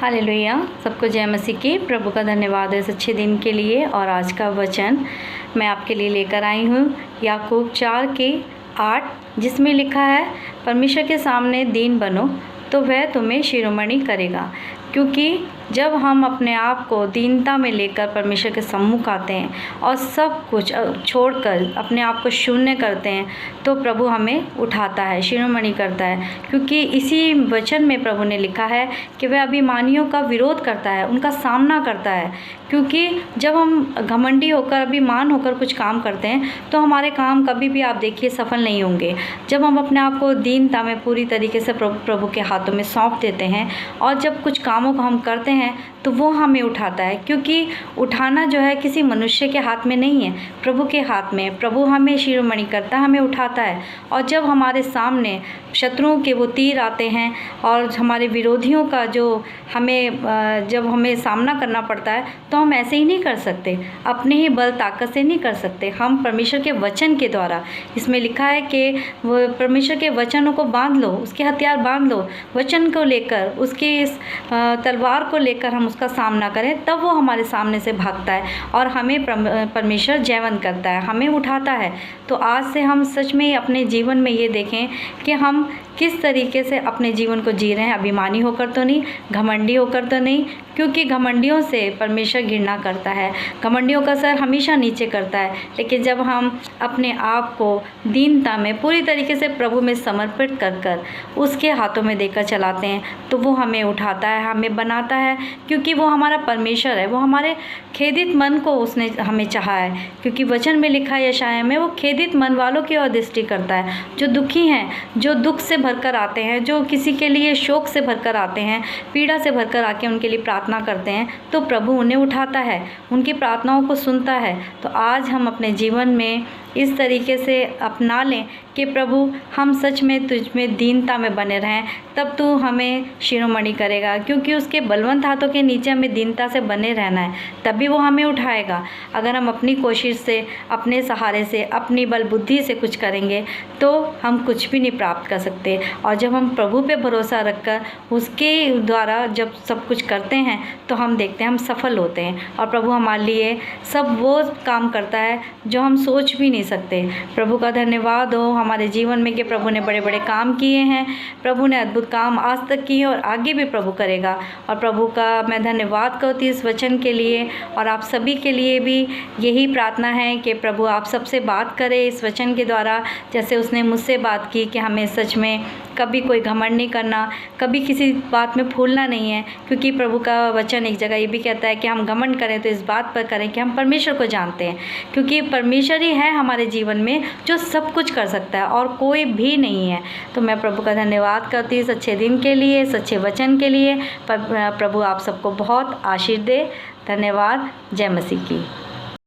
Hallelujah. सबको जय मसीह की। प्रभु का धन्यवाद है इस अच्छे दिन के लिए। और आज का वचन मैं आपके लिए लेकर आई हूँ याकूब 4:8, जिसमें लिखा है, परमेश्वर के सामने दीन बनो तो वह तुम्हें शिरोमणि करेगा। क्योंकि जब हम अपने आप को दीनता में लेकर परमेश्वर के सम्मुख आते हैं और सब कुछ छोड़कर अपने आप को शून्य करते हैं तो प्रभु हमें उठाता है, शिरोमणि करता है। क्योंकि इसी वचन में प्रभु ने लिखा है कि वह अभिमानियों का विरोध करता है, उनका सामना करता है। क्योंकि जब हम घमंडी होकर, अभिमान होकर कुछ काम करते हैं तो हमारे काम कभी भी, आप देखिए, सफल नहीं होंगे। जब हम अपने आप को दीनता में पूरी तरीके से प्रभु के हाथों में सौंप देते हैं और जब कुछ कामों को हम करते हैं तो वो हमें उठाता है। क्योंकि उठाना जो है किसी मनुष्य के हाथ में नहीं है, प्रभु के हाथ में। प्रभु हमें शिरोमणि करता है, हमें उठाता है। और जब हमारे सामने शत्रुओं के वो तीर आते हैं और हमारे विरोधियों का जब हमें सामना करना पड़ता है तो हम ऐसे ही नहीं कर सकते, अपने ही बल ताकत से नहीं कर सकते। हम परमेश्वर के वचन के द्वारा, इसमें लिखा है कि वो परमेश्वर के वचनों को बांध लो, उसके हथियार बांध लो, वचन को लेकर, उसके इस तलवार को लेकर हम उसका सामना करें, तब वो हमारे सामने से भागता है और हमें परमेश्वर जयवंत करता है, हमें उठाता है। तो आज से हम सच में अपने जीवन में ये देखें कि हम किस तरीके से अपने जीवन को जी रहे हैं। अभिमानी होकर तो नहीं, घमंडी होकर तो नहीं, क्योंकि घमंडियों से परमेश्वर घृणा करता है, घमंडियों का सर हमेशा नीचे करता है। लेकिन जब हम अपने आप को दीनता में पूरी तरीके से प्रभु में समर्पित कर उसके हाथों में देकर चलाते हैं तो वो हमें उठाता है, हमें बनाता है। क्योंकि वो हमारा परमेश्वर है, वो हमारे खेदित मन को उसने हमें चाहा है। क्योंकि वचन में लिखा है यशायाह में, वो खेदित मन वालों की ओर दृष्टि करता है, जो दुखी हैं, जो दुख से भरकर आते हैं, जो किसी के लिए शोक से भरकर आते हैं, पीड़ा से भरकर आके उनके लिए प्रार्थना करते हैं, तो प्रभु उन्हें उठाता है, उनकी प्रार्थनाओं को सुनता है। तो आज हम अपने जीवन में इस तरीके से अपना लें कि प्रभु, हम सच में तुझ में दीनता में बने रहें, तब तू हमें शिरोमणि करेगा। क्योंकि उसके बलवंत हाथों के नीचे हमें दीनता से बने रहना है, तभी वो हमें उठाएगा। अगर हम अपनी कोशिश से, अपने सहारे से, अपनी बल बुद्धि से कुछ करेंगे तो हम कुछ भी नहीं प्राप्त कर सकते। और जब हम प्रभु पे भरोसा रखकर उसके द्वारा जब सब कुछ करते हैं तो हम देखते हैं हम सफल होते हैं। और प्रभु हमारे लिए सब वो काम करता है जो हम सोच भी नहीं सकते। प्रभु का धन्यवाद हो हमारे जीवन में कि प्रभु ने बड़े बड़े काम किए हैं, प्रभु ने अद्भुत काम आज तक किए और आगे भी प्रभु करेगा। और प्रभु का मैं धन्यवाद करती हूँ इस वचन के लिए। और आप सभी के लिए भी यही प्रार्थना है कि प्रभु आप सबसे बात करें इस वचन के द्वारा, जैसे उसने मुझसे बात की कि हमें सच में कभी कोई घमंड नहीं करना, कभी किसी बात में फूलना नहीं है। क्योंकि प्रभु का वचन एक जगह ये भी कहता है कि हम घमंड करें तो इस बात पर करें कि हम परमेश्वर को जानते हैं। क्योंकि परमेश्वर ही है हमारे जीवन में जो सब कुछ कर सकता है और कोई भी नहीं है। तो मैं प्रभु का धन्यवाद करती हूँ इस अच्छे दिन के लिए, इस अच्छे वचन के लिए। प्रभु आप सबको बहुत आशीष दे। धन्यवाद। जय मसीह की।